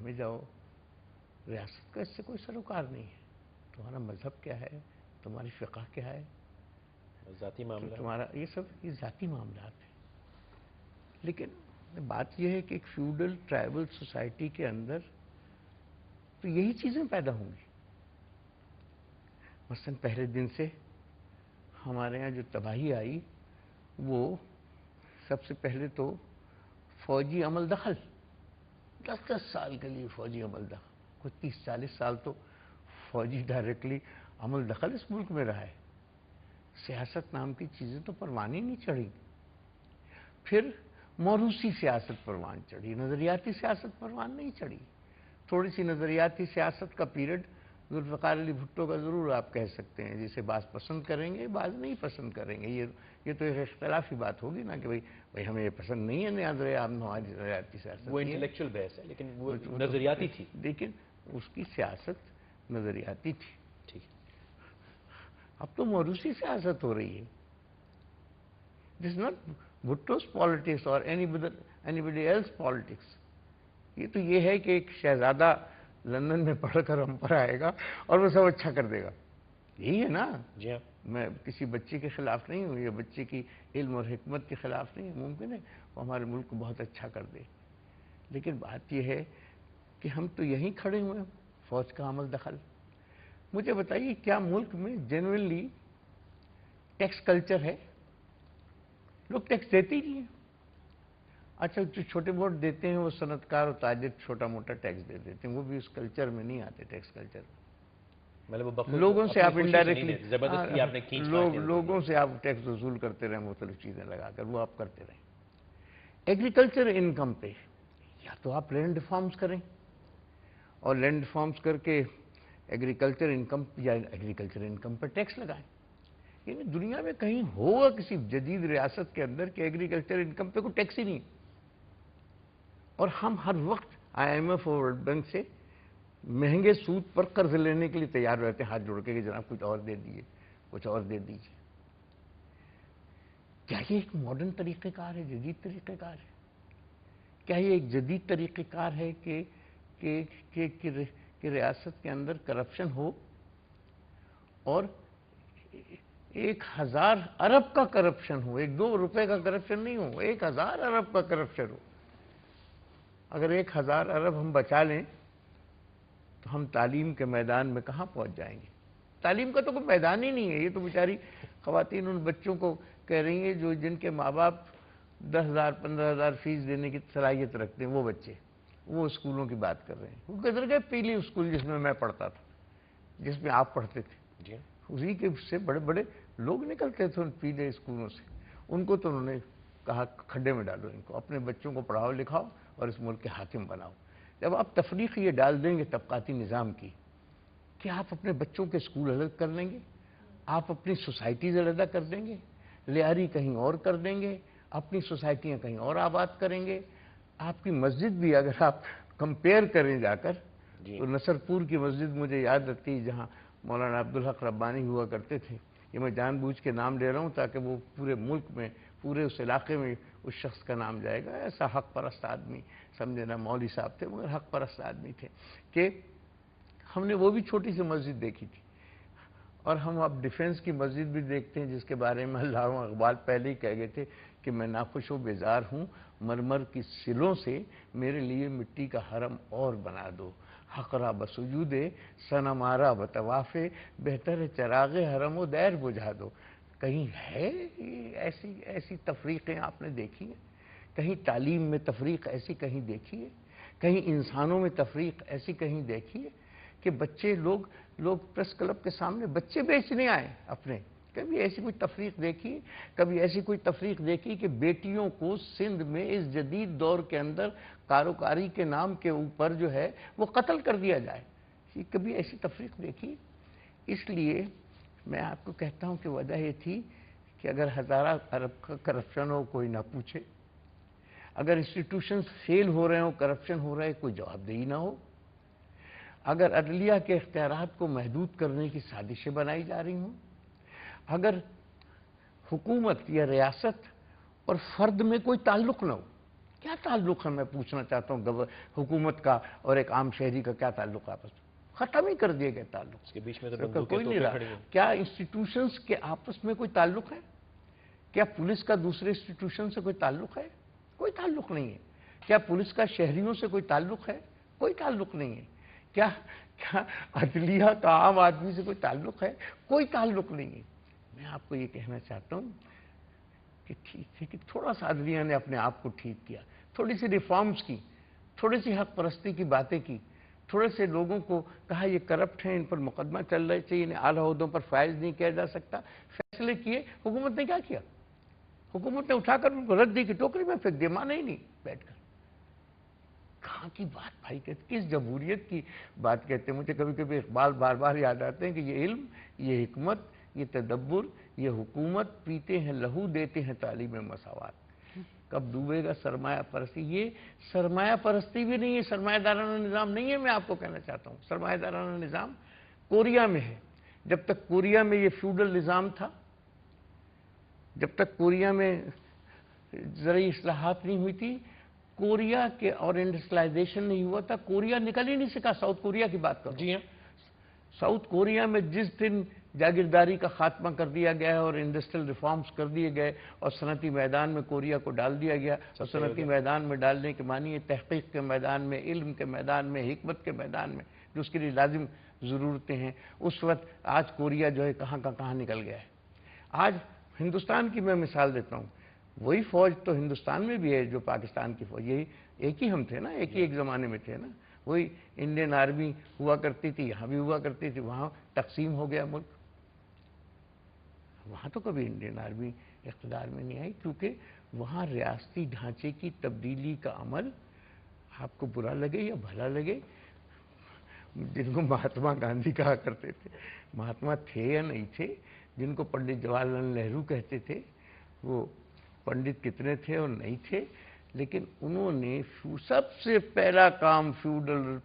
میں جاؤ، ریاست کا اس سے کوئی سروکار نہیں ہے. تمہارا مذہب کیا ہے، تمہاری فقہ کیا ہے، ذاتی معاملہ، تمہارا یہ سب یہ ذاتی معاملات ہیں. لیکن بات یہ ہے کہ ایک فیوڈل ٹرائبل سوسائٹی کے اندر تو یہی چیزیں پیدا ہوں گی. مثلا پہلے دن سے ہمارے ہاں جو تباہی آئی وہ سب سے پہلے تو فوجی عمل دخل، 10 سال کے لیے فوجی عمل دخل، کوئی 30-40 سال تو فوجی ڈائریکٹلی عمل دخل اس ملک میں رہا ہے. سیاست نام کی چیزیں تو پروان ہی نہیں چڑھی. پھر موروثی سیاست پروان چڑھی، نظریاتی سیاست پروان نہیں چڑھی. تھوڑی سی نظریاتی سیاست کا پیریڈ ذوالفقار علی بھٹو کا ضرور آپ کہہ سکتے ہیں، جسے بعض پسند کریں گے بعض نہیں پسند کریں گے. یہ تو ایک اختلافی بات ہوگی نا کہ بھئی ہمیں یہ پسند نہیں ہے ہماری نظریاتی سیاست. وہ انٹلیکچوئل بحث ہے لیکن وہ نظریاتی تھی. لیکن اس کی سیاست نظریاتی تھی. ٹھیک ہے. اب تو موروثی سیاست ہو رہی ہے. دس ناٹ بھٹوز پالیٹکس اور اینی بڈی ایلس پالیٹکس. یہ تو یہ ہے کہ ایک شہزادہ لندن میں پڑھ کر ہم پر آئے گا اور وہ سب اچھا کر دے گا. یہی ہے نا. جی ہاں. میں کسی بچے کے خلاف نہیں ہوں، یا بچے کی علم اور حکمت کے خلاف نہیں ہے. ممکن ہے وہ ہمارے ملک کو بہت اچھا کر دے. لیکن بات یہ ہے کہ ہم تو یہیں کھڑے ہوئے ہیں، فوج کا عمل دخل. مجھے بتائیے کیا ملک میں جینوئنلی ٹیکس کلچر ہے؟ لوگ ٹیکس دیتے ہی نہیں ہیں. اچھا جو چھوٹے موٹ دیتے ہیں وہ صنعت کار اور تاجر چھوٹا موٹا ٹیکس دے دیتے ہیں، وہ بھی اس کلچر میں نہیں آتے. ٹیکس کلچر لوگوں سے آپ انڈائریکٹلی لوگوں سے آپ ٹیکس وصول کرتے رہیں مختلف چیزیں لگا کر، وہ آپ کرتے رہیں. ایگریکلچر انکم پہ یا تو آپ لینڈ ریفارمز کریں اور لینڈ ریفارمز کر کے ایگریکلچر انکم پر ٹیکس لگائیں. یعنی دنیا میں کہیں ہوگا کسی جدید ریاست کے اندر کہ ایگریکلچر انکم پہ کوئی ٹیکس ہی نہیں. اور ہم ہر وقت IMF اور ورلڈ بینک سے مہنگے سود پر قرض لینے کے لیے تیار رہتے ہیں، ہاتھ جوڑ کے کہ جناب کچھ اور دے دیجیے، کچھ اور دے دیجیے. کیا یہ ایک ماڈرن طریقہ کار ہے، جدید طریقہ کار ہے؟ کیا یہ ایک جدید طریقہ کار ہے کہ ریاست کے اندر کرپشن ہو اور 1000 ارب کا کرپشن ہو؟ 1-2 روپے کا کرپشن نہیں ہو، 1000 ارب کا کرپشن ہو. اگر 1000 ارب ہم بچا لیں تو ہم تعلیم کے میدان میں کہاں پہنچ جائیں گے؟ تعلیم کا تو کوئی میدان ہی نہیں ہے. یہ تو بیچاری خواتین ان بچوں کو کہہ رہی ہیں جو جن کے ماں باپ 10,000 15,000 فیس دینے کی صلاحیت رکھتے ہیں، وہ بچے وہ اسکولوں کی بات کر رہے ہیں. وہ کدھر گئے پیلی اسکول جس میں میں پڑھتا تھا، جس میں آپ پڑھتے تھے؟ اسی کے سے بڑے بڑے لوگ نکلتے تھے ان پیلے اسکولوں سے. ان کو تو انہوں نے کہا کھڈے میں ڈالو ان کو، اپنے بچوں کو پڑھاؤ لکھاؤ اور اس ملک کے حاکم بناؤ. جب آپ تفریق یہ ڈال دیں گے طبقاتی نظام کی کہ آپ اپنے بچوں کے اسکول الگ کر لیں گے، آپ اپنی سوسائٹیز علیحدہ کر دیں گے، لیاری کہیں اور کر دیں گے، اپنی سوسائٹیاں کہیں اور آباد کریں گے. آپ کی مسجد بھی اگر آپ کمپیئر کریں جا کر تو نصر پور کی مسجد مجھے یاد رہتی ہے جہاں مولانا عبدالحق ربانی ہوا کرتے تھے. یہ میں جان بوجھ کے نام لے رہا ہوں تاکہ وہ پورے ملک میں پورے اس علاقے میں اس شخص کا نام جائے گا. ایسا حق پرست آدمی، سمجھے نا مولوی صاحب تھے مگر حق پرست آدمی تھے کہ ہم نے وہ بھی چھوٹی سی مسجد دیکھی تھی. اور ہم اب ڈیفنس کی مسجد بھی دیکھتے ہیں جس کے بارے میں ہزاروں اقبال پہلے ہی کہہ گئے تھے کہ میں ناخوش و بیزار ہوں، مرمر کی سلوں سے میرے لیے مٹی کا حرم اور بنا دو. حقرا بسجود صنم آرا بطواف، بہتر چراغ حرم و دیر بجھا دو. کہیں ہے ایسی تفریقیں آپ نے دیکھی ہیں؟ کہیں تعلیم میں تفریق ایسی کہیں دیکھی ہے؟ کہیں انسانوں میں تفریق ایسی کہیں دیکھی ہے کہ بچے لوگ پریس کلب کے سامنے بچے بیچنے آئے اپنے؟ کبھی ایسی کوئی تفریق دیکھی؟ کبھی ایسی کوئی تفریق دیکھی کہ بیٹیوں کو سندھ میں اس جدید دور کے اندر کاروکاری کے نام کے اوپر جو ہے وہ قتل کر دیا جائے؟ کبھی ایسی تفریق دیکھی؟ اس لیے میں آپ کو کہتا ہوں کہ وجہ یہ تھی کہ اگر 1000 ارب کا کرپشن ہو کوئی نہ پوچھے، اگر انسٹیٹیوشنز فیل ہو رہے ہوں، کرپشن ہو رہا ہے، کوئی جواب دہی نہ ہو، اگر عدلیہ کے اختیارات کو محدود کرنے کی سازشیں بنائی جا رہی ہوں، اگر حکومت یا ریاست اور فرد میں کوئی تعلق نہ ہو، کیا تعلق ہے؟ میں پوچھنا چاہتا ہوں حکومت کا اور ایک عام شہری کا کیا تعلق آپس میں؟ ختم ہی کر دیے گئے تعلق. اس کے بیچ میں تو کوئی بندوقیں نہیں توپیں رہا. کھڑی ہیں. کیا انسٹیٹیوشنز کے آپس میں کوئی تعلق ہے؟ کیا پولیس کا دوسرے انسٹیٹیوشن سے کوئی تعلق ہے؟ کوئی تعلق نہیں ہے. کیا پولیس کا شہریوں سے کوئی تعلق ہے؟ کوئی تعلق نہیں ہے. کیا عدلیہ کا عام آدمی سے کوئی تعلق ہے؟ کوئی تعلق نہیں ہے. میں آپ کو یہ کہنا چاہتا ہوں کہ ٹھیک ہے کہ تھوڑا سا عدلیہ نے اپنے آپ کو ٹھیک کیا، تھوڑی سی ریفارمز کی، تھوڑی سی حق پرستی کی باتیں کی، تھوڑے سے لوگوں کو کہا یہ کرپٹ ہیں، ان پر مقدمہ چل رہے چاہیے، انہیں اعلیٰ عہدوں پر فائز نہیں کیا جا سکتا. فیصلے کیے. حکومت نے کیا کیا؟ حکومت نے اٹھا کر ان کو ردی کی ٹوکری میں پھینک دیا. مانا ہی نہیں بیٹھ کر. کہاں کی بات بھائی کہتے، کس جمہوریت کی بات کہتے ہیں؟ مجھے کبھی کبھی اقبال بار بار یاد آتے ہیں کہ یہ علم، یہ حکمت، یہ تدبر، یہ حکومت، پیتے ہیں لہو دیتے ہیں تعلیم مساوات. کب ڈوبے گا سرمایہ پرستی؟ یہ سرمایہ پرستی بھی نہیں ہے، سرمایہ دارانہ نظام نہیں ہے. میں آپ کو کہنا چاہتا ہوں سرمایہ دارانہ نظام کوریا میں ہے. جب تک کوریا میں یہ فیوڈل نظام تھا، جب تک کوریا میں زرعی اصلاحات نہیں ہوئی تھی، کوریا کے اور انڈسٹریلائزیشن نہیں ہوا تھا، کوریا نکل ہی نہیں سکا. ساؤتھ کوریا کی بات کرو. جی ہاں. ساؤتھ کوریا میں جس دن جاگیرداری کا خاتمہ کر دیا گیا ہے اور انڈسٹریل ریفارمز کر دیے گئے اور صنعتی میدان میں کوریا کو ڈال دیا گیا، اور صنعتی میدان میں ڈالنے کے معنی ہے تحقیق کے میدان میں، علم کے میدان میں، حکمت کے میدان میں، جو اس کے لیے لازم ضرورتیں ہیں. اس وقت آج کوریا جو ہے کہاں کا کہاں نکل گیا ہے. آج ہندوستان کی میں مثال دیتا ہوں. وہی فوج تو ہندوستان میں بھی ہے جو پاکستان کی فوج. یہی ایک ہی ہم تھے نا، ایک زمانے میں تھے نا. وہی انڈین آرمی ہوا کرتی تھی، یہاں بھی ہوا کرتی تھی. وہاں تقسیم ہو گیا ملک. وہاں تو کبھی انڈین آرمی اقتدار میں نہیں آئی، کیونکہ وہاں ریاستی ڈھانچے کی تبدیلی کا عمل، آپ کو برا لگے یا بھلا لگے، جن کو مہاتما گاندھی کہا کرتے تھے، مہاتما تھے یا نہیں تھے، جن کو پنڈت جواہر لال نہرو کہتے تھے، وہ پنڈت کتنے تھے اور نہیں تھے، لیکن انہوں نے سب سے پہلا کام فیوڈل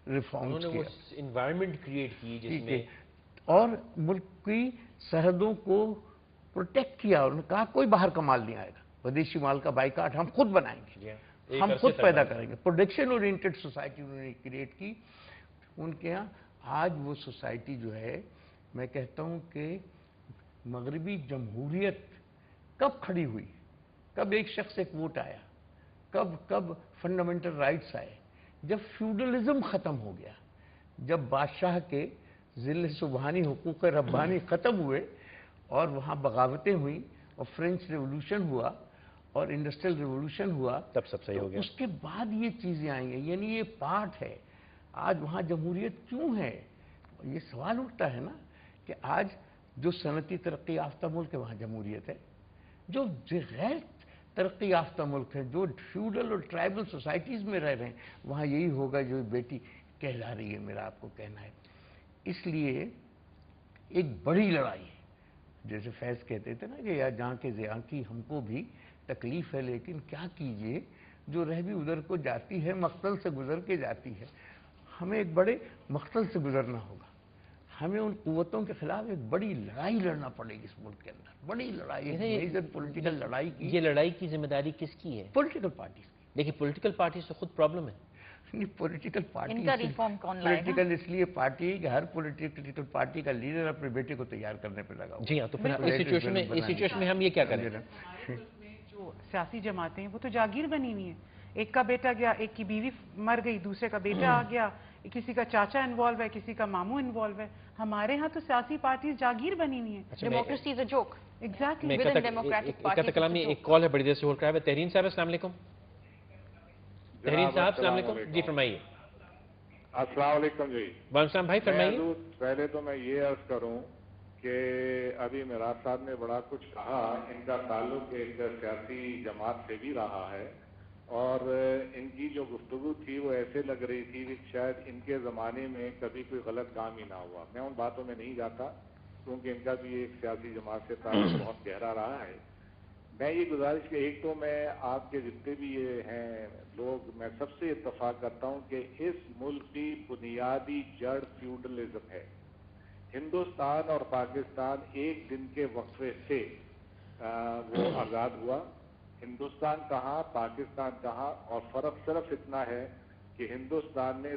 ریفارمز کیا. انہوں نے وہ انوائرمنٹ کریٹ کی جس میں اور ملک کی سرحدوں کو پروٹیکٹ کیا. اور انہوں نے کہا کوئی باہر کا مال نہیں آئے گا، ودیشی مال کا بائیکاٹ ہم خود بنائیں گے، ہم خود پیدا کریں گے. پروڈکشن اورینٹڈ سوسائٹی انہوں نے کریٹ کی ان کے ہاں. آج وہ سوسائٹی جو ہے، میں کہتا ہوں کہ مغربی جمہوریت کب کھڑی ہوئی، کب ایک شخص ایک ووٹ آیا، کب فنڈامنٹل رائٹس آئے؟ جب فیوڈلزم ختم ہو گیا، جب بادشاہ کے ذل سبحانی حقوق ربانی ختم ہوئے اور وہاں بغاوتیں ہوئیں اور فرینچ ریولوشن ہوا اور انڈسٹریل ریولوشن ہوا، تب سب صحیح ہو گیا. اس کے بعد یہ چیزیں آئیں گے. یعنی یہ پارٹ ہے. آج وہاں جمہوریت کیوں ہے؟ یہ سوال اٹھتا ہے نا کہ آج جو صنعتی ترقی یافتہ ملک ہے وہاں جمہوریت ہے، جو غیر ترقی یافتہ ملک ہے، جو فیوڈل اور ٹرائبل سوسائٹیز میں رہ رہے ہیں، وہاں یہی ہوگا جو بیٹی کہلا رہی ہے. میرا آپ کو کہنا ہے اس لیے ایک بڑی لڑائی ہے. جیسے فیض کہتے تھے نا کہ یا جہاں کے زیاں کی ہم کو بھی تکلیف ہے، لیکن کیا کیجئے جو رہ بھی ادھر کو جاتی ہے مقتل سے گزر کے جاتی ہے. ہمیں ایک بڑے مقتل سے گزرنا ہوگا. ہمیں ان قوتوں کے خلاف ایک بڑی لڑائی لڑنا پڑے گی اس ملک کے اندر. بڑی لڑائی، ایک میجر پولیٹیکل لڑائی کی. یہ لڑائی کی ذمہ داری کس کی ہے؟ پولیٹیکل پارٹیز کی. دیکھیے پولیٹیکل پارٹی سے خود پرابلم ہے. پولیٹیکل پارٹی ان کا ریفارم کون لائے گا؟ پولیٹیکل اس لیے پارٹی ہے کہ ہر پولیٹیکل پارٹی کا لیڈر اپنے بیٹے کو تیار کرنے پہ لگا ہوا. جی ہاں. تو پھر اس سچویشن میں ہم یہ کیا کریں؟ ہمارے ملک میں جو سیاسی جماعتیں ہیں وہ تو جاگیر بنی ہوئی ہیں. ایک کا بیٹا گیا، ایک کی بیوی مر گئی، دوسرے کا بیٹا آ گیا، کسی کا چاچا انوالو ہے، کسی کا ماموں انوالو ہے. ہمارے ہاں تو سیاسی پارٹیز جاگیر بنی ہوئی ہیں. Democracy is a joke. Exactly. ایک کلامی ایک کال ہے بڑی دیر سے ہولڈ کرا ہے. تحرین صاحب السلام علیکم. تحرین صاحب السلام علیکم. جی فرمائیے. السلام علیکم. جی وعلیکم السلام بھائی فرمائیے. پہلے تو میں یہ عرض کروں کہ ابھی میراث صاحب نے بڑا کچھ کہا. ان کا تعلق ایک سیاسی جماعت سے بھی رہا ہے اور ان کی جو گفتگو تھی وہ ایسے لگ رہی تھی کہ شاید ان کے زمانے میں کبھی کوئی غلط کام ہی نہ ہوا. میں ان باتوں میں نہیں جاتا کیونکہ ان کا بھی ایک سیاسی جماعت سے تعلق بہت گہرا رہا ہے. میں یہ گزارش کہ ایک تو میں آپ کے جتنے بھی یہ ہیں لوگ، میں سب سے اتفاق کرتا ہوں کہ اس ملک کی بنیادی جڑ فیوڈلزم ہے. ہندوستان اور پاکستان ایک دن کے وقفے سے وہ آزاد ہوا ہندوستان کہاں، پاکستان کہاں، اور فرق صرف اتنا ہے کہ ہندوستان نے